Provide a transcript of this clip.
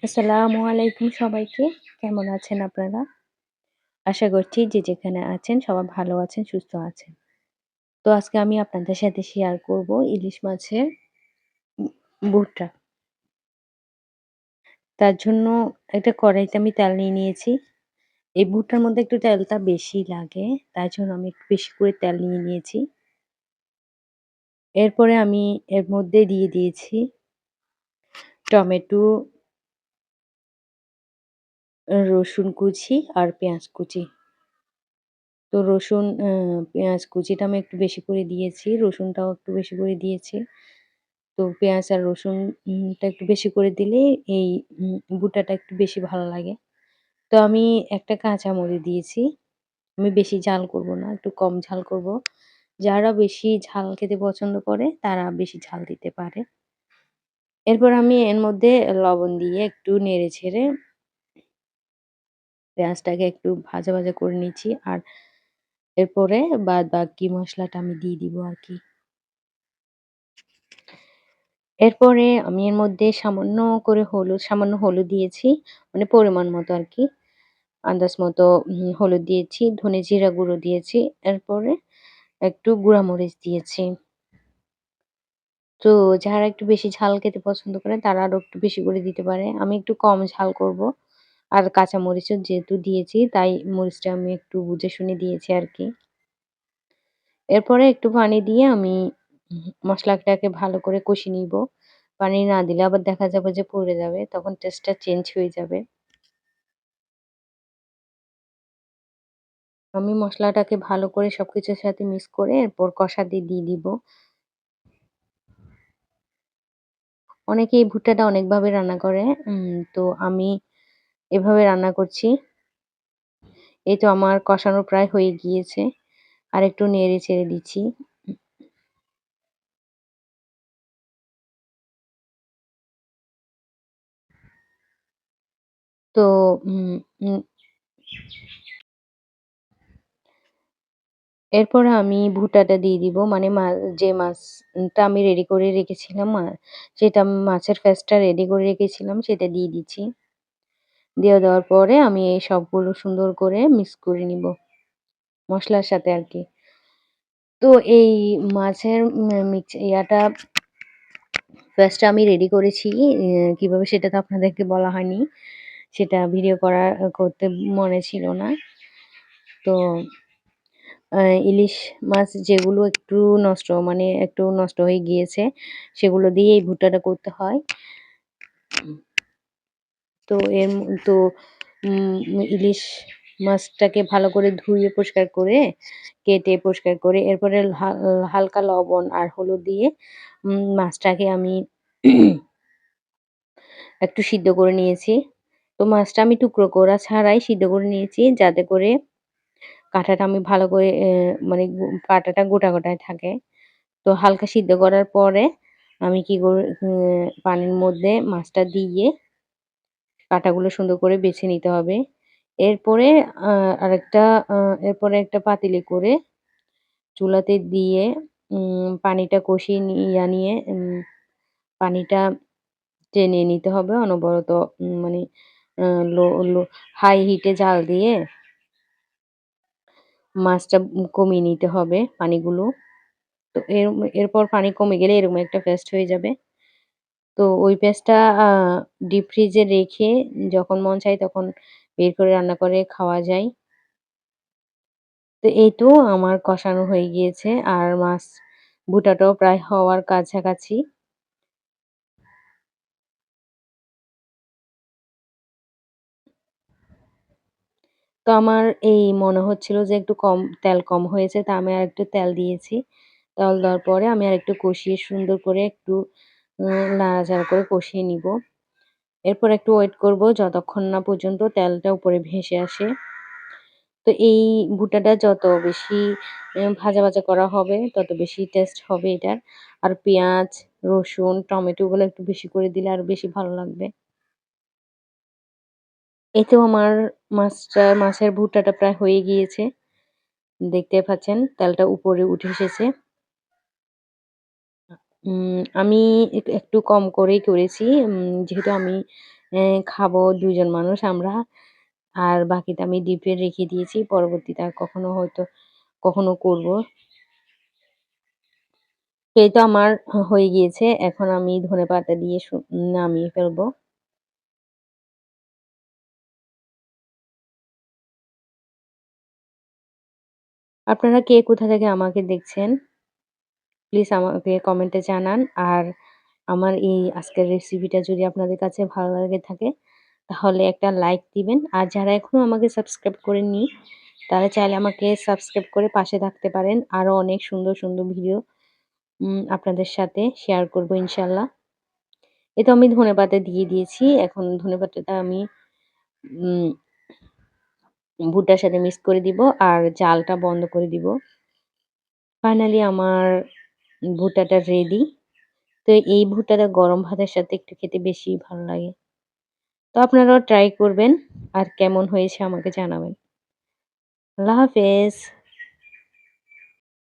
আসসালামু আলাইকুম সবাইকে। কেমন আছেন আপনারা? আশা করছি যে যেখানে আছেন সবাই ভালো আছেন, সুস্থ আছেন। তো আজকে আমি আপনাদের সাথে শেয়ার করব ইলিশ মাছের ভুট্টা। তার জন্য একটা কড়াইতে আমি তেল নিয়ে নিয়েছি। এই ভুট্টার মধ্যে একটু তেলটা বেশি লাগে। তাই জন্য আমি একটু বেশি করে তেল নিয়ে নিয়েছি। এরপরে আমি এর মধ্যে দিয়ে দিয়েছি টমেটো, রসুন কুচি আর পেঁয়াজ কুচি। তো রসুন, পেঁয়াজ কুচিটা আমি একটু বেশি করে দিয়েছি। রসুনটাও একটু বেশি করে দিয়েছি। তো পেঁয়াজ আর রসুন টা একটু বেশি করে দিলে এই ভুট্টাটা একটু বেশি ভালো লাগে। তো আমি একটা কাঁচামরিচ দিয়েছি। আমি বেশি ঝাল করব না, একটু কম ঝাল করব। যারা বেশি ঝাল খেতে পছন্দ করে তারা বেশি ঝাল দিতে পারে। এরপর আমি এর মধ্যে লবণ দিয়ে একটু নেড়ে-ছেড়ে পেঁয়াজটাকে একটু ভাজা, ভাজা করে নিচ্ছি। আর এরপরে বাদ-বাকি মসলাটা আমি দিয়ে দিব আরকি। এরপরে আমি এর মধ্যে সামান্য হলুদ দিয়েছি। মানে পরিমাণ মতো আরকি। আন্দাজ মতো হলুদ দিয়েছি, ধনে জিরা গুঁড়ো দিয়েছি। এরপরে একটু গুঁড়া মরিচ দিয়েছি। তো যারা একটু বেশি ঝাল খেতে পছন্দ করে তারা আরো একটু বেশি করে দিতে পারে। আমি একটু কম ঝাল করব। আর কাঁচা মরিচও যেহেতু দিয়েছি তাই মরিচটা আমি একটু বুঝে শুনে দিয়েছি আরকি। এরপরে একটু পানি দিয়ে আমি মসলাটাকে ভালো করে কষিয়ে নিব। পানি না দিলে আবার দেখা যাবে যে পুড়ে যাবে। তখন টেস্টটা চেঞ্জ হয়ে যাবে। আমি মসলাটাকে ভালো করে সবকিছুর সাথে মিক্স করে এরপর কষাতে দিয়ে দিব। অনেকে এই ভুট্টাটা অনেকভাবে রান্না করে। তো আমি এভাবে রান্না করছি। এই তো আমার কষানো প্রায় হয়ে গিয়েছে। আরেকটু নেড়ে চেড়ে দিচ্ছি। তো উম উম এরপরে আমি ভুট্টাটা দিয়ে দিব। মানে যে মাছটা আমি রেডি করে রেখেছিলাম, সেটা মাছের ফেসটা রেডি করে রেখেছিলাম সেটা দিয়ে দিচ্ছি। দিয়ে দেওয়ার পরে আমি এই সবগুলো সুন্দর করে মিক্স করে নিব। মসলার সাথে আরকি। তো এই মাছের পেস্টটা আমি রেডি করেছি। কিভাবে সেটা তো আপনাদেরকে বলা হয়নি। সেটা করতে মনে ছিল না। তো আ ইলিশ মাছ যেগুলো একটু নষ্ট হয়ে গিয়েছে, সেগুলো দিয়ে এই ভুট্টাটা করতে হয়। তো এর ম তো ইলিশ মাছটাকে ভালো করে ধুয়ে পরিষ্কার করে, কেটে পরিষ্কার করে এরপরে হালকা লবণ আর হলুদ দিয়ে মাছটাকে আমি একটু সিদ্ধ করে নিয়েছি। তো মাছটা আমি টুকরো করা ছাড়াই সিদ্ধ করে নিয়েছি যাতে করে কাঁটাটা আমি ভালো করে মানে কাঁটাটা গোটা, গোটায় থাকে। তো হালকা সিদ্ধ করার পরে আমি কি করে পানির মধ্যে মাছটা দিয়ে কাঁটাগুলো সুন্দর করে বেছে নিতে হবে। এরপরে আ আরেকটা আ এরপরে একটা পাতিলে করে চুলাতে দিয়ে পানিটা কষিয়ে নিয়ে পানিটা টেনে নিতে হবে অনবরত, মানে আ লো লো হাই হিটে জাল দিয়ে মাছটা কমিয়ে নিতে হবে পানিগুলো। তো এরপর পানি কমে গেলে এরকম একটা পেস্ট হয়ে যাবে। তো ওই পেস্টটা আ ডিপ ফ্রিজে রেখে যখন মন চায় তখন বের করে রান্না করে খাওয়া যায়। তো এই তো আমার কষানো হয়ে গিয়েছে আর ভুটাটাও প্রায় হওয়ার কাছাকাছি। তো আমার এই মনে হচ্ছিল যে একটু তেল কম হয়েছে। তা আমি আরেকটু তেল দিয়েছি। তেল দেওয়ার পরে আমি আরেকটু কষিয়ে সুন্দর করে একটু নাড়াচাড়া করে কষিয়ে নিবো। এরপর একটু ওয়েট করব যতক্ষণ না পর্যন্ত তেলটা উপরে ভেসে আসে। তো এই ভুট্টাটা যত বেশি ভাজা, ভাজা করা হবে তত বেশি টেস্ট হবে এটার। আর পেঁয়াজ, রসুন, টমেটো গুলো একটু বেশি করে দিলে আরো বেশি ভালো লাগবে। এই তো আমার মাছের ভুট্টাটা প্রায় হয়ে গিয়েছে। দেখতে পাচ্ছেন তেলটা উপরে উঠে এসেছে। আমি একটু কম করেই করেছি। যেহেতু আমি খাবো ২ জন মানুষ আমরা। আর বাকিটা আমি ডিপে রেখে দিয়েছি। পরবর্তীতে আর কখনো হয়তো কখনো করব। তো এই তো আমার হয়ে গিয়েছে। এখন আমি ধনেপাতা দিয়ে নামিয়ে ফেলবো। আপনারা কে কোথা থেকে আমাকে দেখছেন? প্লিজ আমাকে কমেন্টে জানান। আর আমার এই আজকের রেসিপিটা যদি আপনাদের কাছে ভালো লেগে থাকে, তাহলে একটা লাইক দিবেন। আর যারা এখনো আমাকে সাবস্ক্রাইব করেননি, তারা চাইলে আমাকে সাবস্ক্রাইব করে পাশে থাকতে পারেন। আরো অনেক সুন্দর, সুন্দর ভিডিও আপনাদের সাথে শেয়ার করব ইনশাআল্লাহ। এই তো আমি ধনেপাতা দিয়ে দিয়েছি। এখন ধনেপাতাটা আমি উম ভুট্টার সাথে মিক্স করে দিব আর জালটা বন্ধ করে দিব। ফাইনালি আমার ভুট্টাটা রেডি। তো এই ভুট্টাটা গরম ভাতের সাথে একটু খেতে বেশি ভালো লাগে। তো আপনারাও ট্রাই করবেন। আর কেমন হয়েছে আমাকে জানাবেন। আল্লাহ হাফেজ।